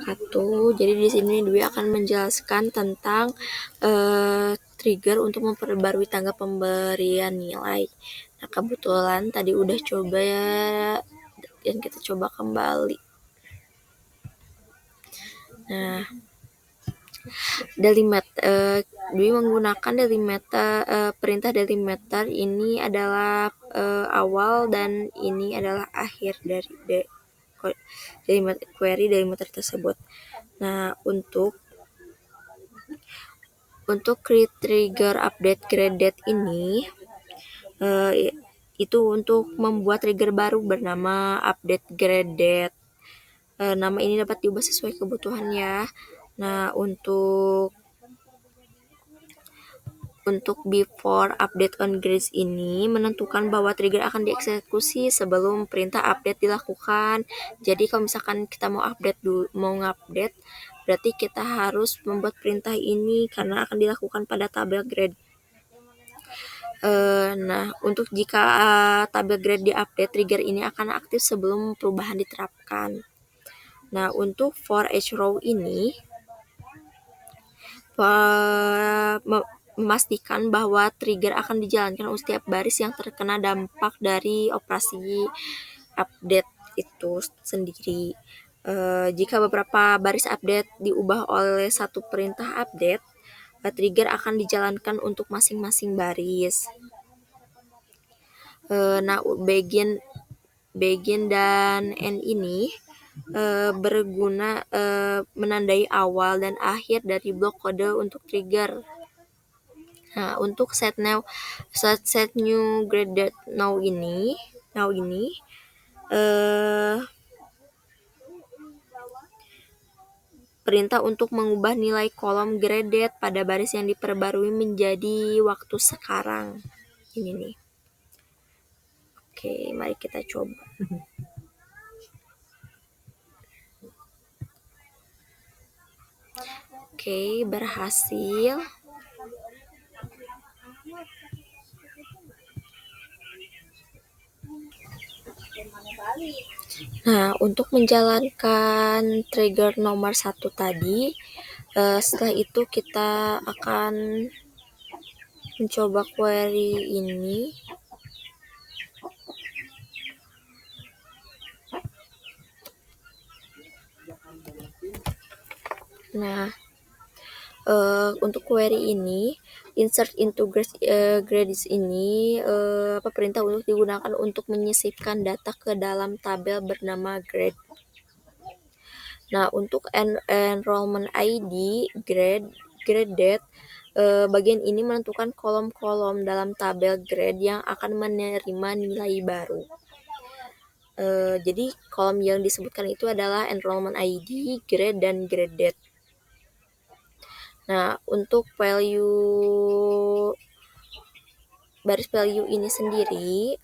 wabarakatuh. Jadi di sini Dwi akan menjelaskan tentang trigger untuk memperbarui tanggal pemberian nilai. Nah, kebetulan tadi udah coba ya, dan kita coba kembali. Nah, delimiter, Dwi menggunakan delimiter, perintah delimiter ini adalah awal dan ini adalah akhir dari query delimiter tersebut. Nah, untuk trigger update grade date ini itu untuk membuat trigger baru bernama update grade date. Nama ini dapat diubah sesuai kebutuhan ya. Nah, untuk before update on grades ini menentukan bahwa trigger akan dieksekusi sebelum perintah update dilakukan. Jadi kalau misalkan kita mau ngupdate, berarti kita harus membuat perintah ini karena akan dilakukan pada tabel grade. Nah, untuk jika tabel grade diupdate, trigger ini akan aktif sebelum perubahan diterapkan. Nah, untuk for each row ini memastikan bahwa trigger akan dijalankan untuk setiap baris yang terkena dampak dari operasi update itu sendiri. Jika beberapa baris update diubah oleh satu perintah update, trigger akan dijalankan untuk masing-masing baris. Nah, begin dan end ini berguna menandai awal dan akhir dari blok kode untuk trigger. Nah, untuk set new graded now ini perintah untuk mengubah nilai kolom graded pada baris yang diperbarui menjadi waktu sekarang. Ini nih. Oke, mari kita coba. Oke, berhasil. Nah, untuk menjalankan trigger nomor 1 tadi, setelah itu kita akan mencoba query ini. Nah, untuk query ini, insert into grades ini perintah untuk digunakan untuk menyisipkan data ke dalam tabel bernama grade. Nah, untuk enrollment ID, grade date, bagian ini menentukan kolom-kolom dalam tabel grade yang akan menerima nilai baru. Jadi kolom yang disebutkan itu adalah enrollment ID, grade, dan grade date. Nah, untuk baris value ini sendiri,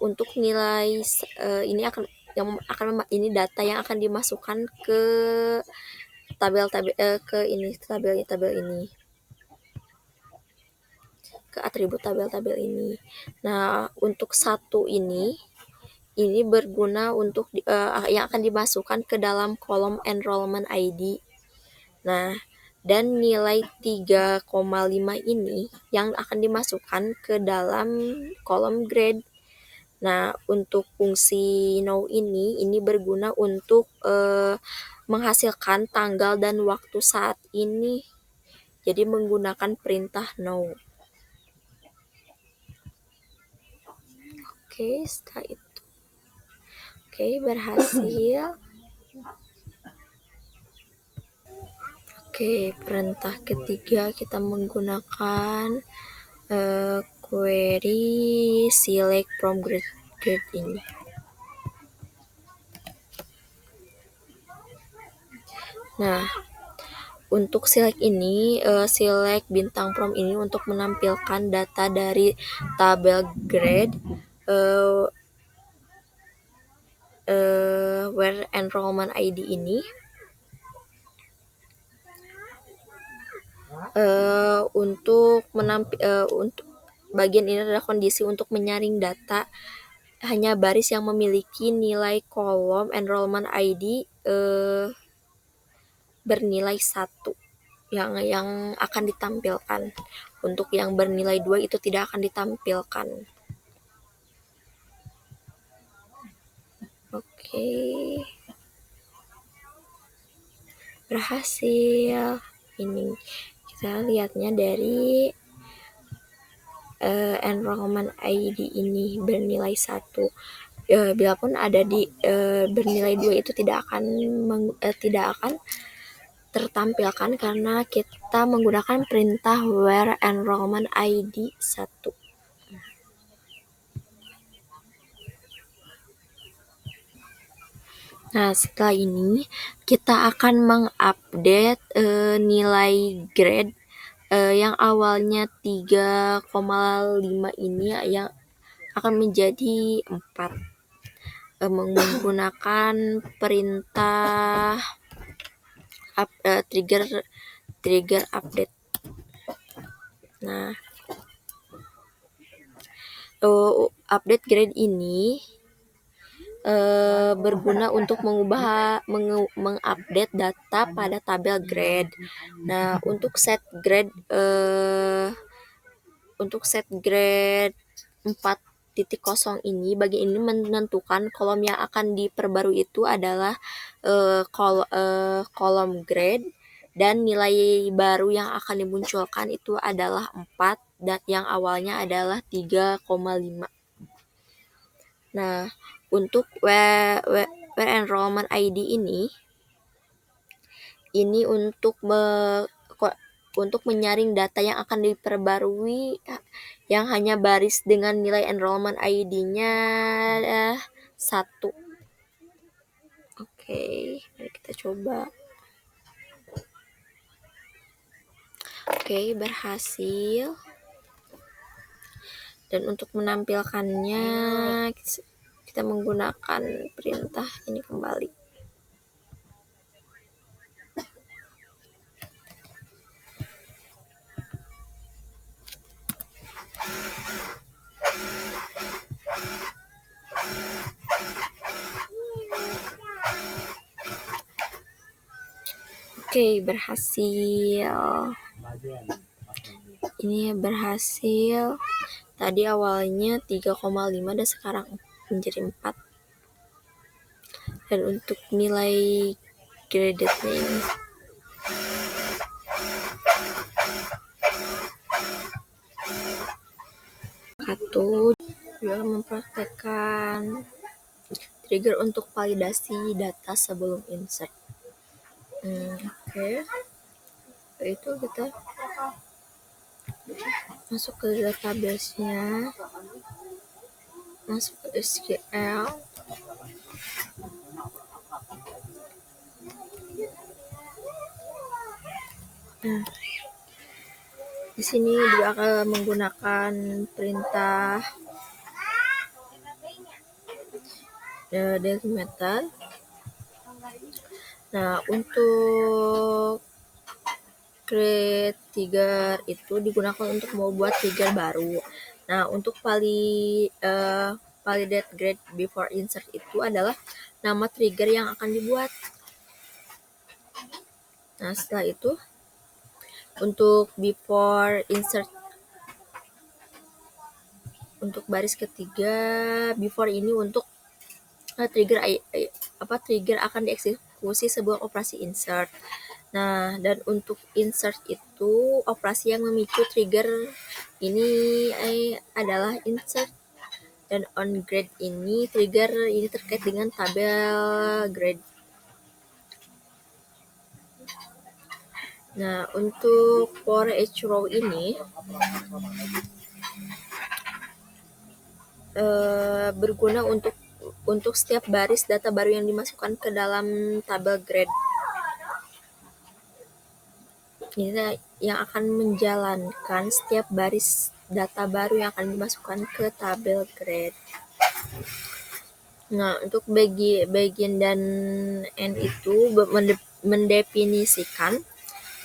untuk nilai ini data yang akan dimasukkan ke tabel ini, ke atribut tabel ini. Nah, untuk satu ini berguna untuk yang akan dimasukkan ke dalam kolom enrollment ID. Nah, dan nilai 3,5 ini yang akan dimasukkan ke dalam kolom grade. Nah, untuk fungsi now ini berguna untuk menghasilkan tanggal dan waktu saat ini. Jadi menggunakan perintah now. Oke, setelah itu. Oke, berhasil. Oke, perintah ketiga kita menggunakan query select from grade ini. Nah, untuk select ini, select bintang from ini untuk menampilkan data dari tabel grade where enrollment ID ini untuk bagian ini adalah kondisi untuk menyaring data hanya baris yang memiliki nilai kolom enrollment ID bernilai 1 yang akan ditampilkan. Untuk yang bernilai 2 itu tidak akan ditampilkan. Oke. Berhasil. Ini kita lihatnya dari enrollment ID ini bernilai 1. Biarpun ada di bernilai 2 itu tidak akan tertampilkan karena kita menggunakan perintah where enrollment ID 1. Nah, setelah ini kita akan mengupdate nilai grade yang awalnya 3,5 ini yang akan menjadi 4 menggunakan perintah trigger update. Nah, update grade ini berguna untuk mengupdate data pada tabel grade. Nah, untuk set grade 4.0 ini bagian ini menentukan kolom yang akan diperbarui itu adalah kolom grade, dan nilai baru yang akan dimunculkan itu adalah 4 dan yang awalnya adalah 3,5. Nah, untuk where enrollment ID ini untuk menyaring data yang akan diperbarui yang hanya baris dengan nilai enrollment ID-nya 1. Oke, mari kita coba. Oke, berhasil. Dan untuk menampilkannya kita menggunakan perintah ini kembali. Oke, berhasil. Ini berhasil. Tadi awalnya 3,5 dan sekarang menjadi 4. Dan untuk nilai graded-nya ini satu juga mempraktekkan trigger untuk validasi data sebelum insert. Oke. Itu kita masuk ke database-nya, masuk ke SQL. Di sini juga akan menggunakan perintah delimiter. Nah, untuk create trigger itu digunakan untuk membuat trigger baru. Nah, untuk validate grade before insert itu adalah nama trigger yang akan dibuat. Nah, setelah itu untuk before insert, untuk baris ketiga, before ini untuk trigger akan dieksekusi sebuah operasi insert. Nah, dan untuk insert itu operasi yang memicu trigger ini adalah insert, dan on grade ini trigger ini terkait dengan tabel grade. Nah, untuk for each row ini berguna untuk setiap baris data baru yang dimasukkan ke dalam tabel grade. Ini yang akan menjalankan setiap baris data baru yang akan dimasukkan ke tabel grade. Nah, untuk bagian dan end itu mendefinisikan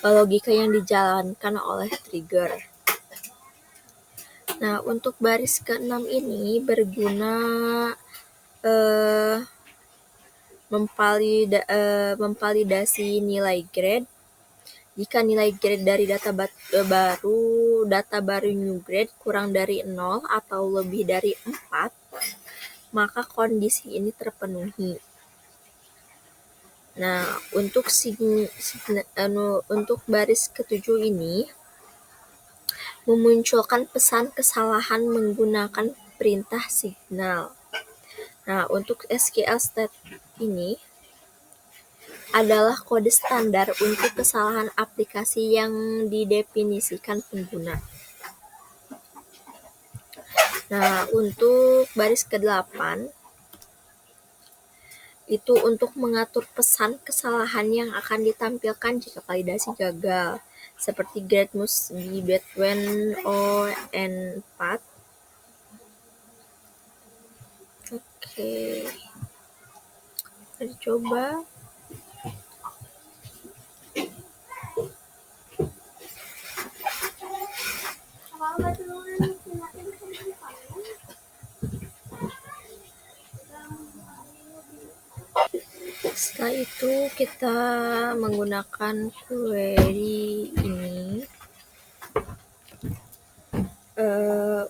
logika yang dijalankan oleh trigger. Nah, untuk baris ke-6 ini berguna eh, memvalidasi nilai grade. Jika nilai grade dari data baru new grade kurang dari 0 atau lebih dari 4, maka kondisi ini terpenuhi. Nah, untuk baris ke-7 ini memunculkan pesan kesalahan menggunakan perintah signal. Nah, untuk SQL state ini adalah kode standar untuk kesalahan aplikasi yang didefinisikan pengguna. Nah, untuk baris ke-8 itu untuk mengatur pesan kesalahan yang akan ditampilkan jika validasi gagal, seperti grade must be between O and 4. Oke, kita coba. Setelah itu kita menggunakan query ini.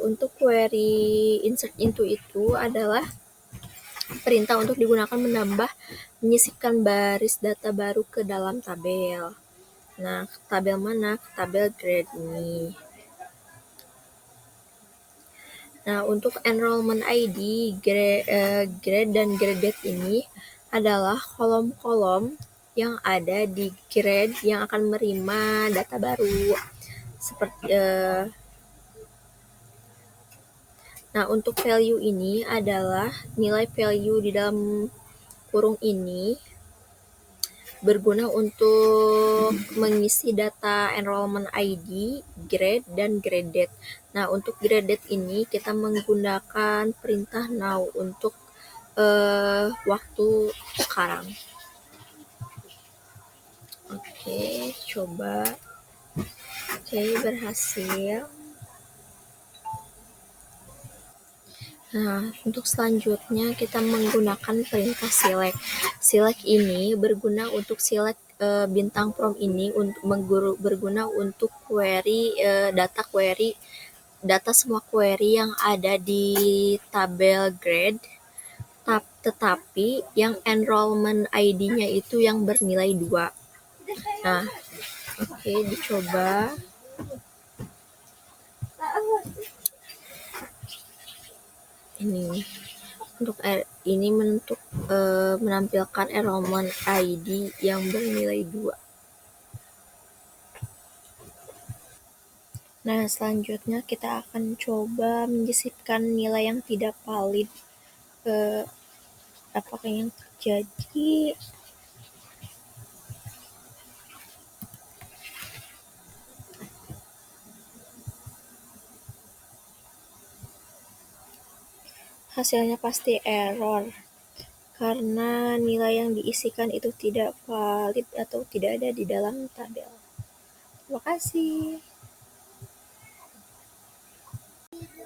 Untuk query insert into itu adalah perintah untuk digunakan menyisipkan baris data baru ke dalam tabel. Nah, tabel mana? Tabel grade ini. Nah, untuk enrollment ID, grade dan graded ini adalah kolom-kolom yang ada di grade yang akan menerima data baru. Nah, untuk value ini adalah nilai value di dalam kurung ini berguna untuk mengisi data enrollment ID, grade, dan graded. Nah, untuk graded ini kita menggunakan perintah now untuk waktu sekarang. Oke, coba. Oke, berhasil. Nah, untuk selanjutnya kita menggunakan perintah select. Select ini berguna untuk select bintang prompt ini berguna untuk query data semua query yang ada di tabel grade, tetapi yang enrollment ID-nya itu yang bernilai 2. Nah, oke, dicoba. Ini untuk ini menampilkan enrollment ID yang bernilai 2. Nah, selanjutnya kita akan coba menyisipkan nilai yang tidak valid. Apakah yang terjadi? Hasilnya pasti error karena nilai yang diisikan itu tidak valid atau tidak ada di dalam tabel. Terima kasih.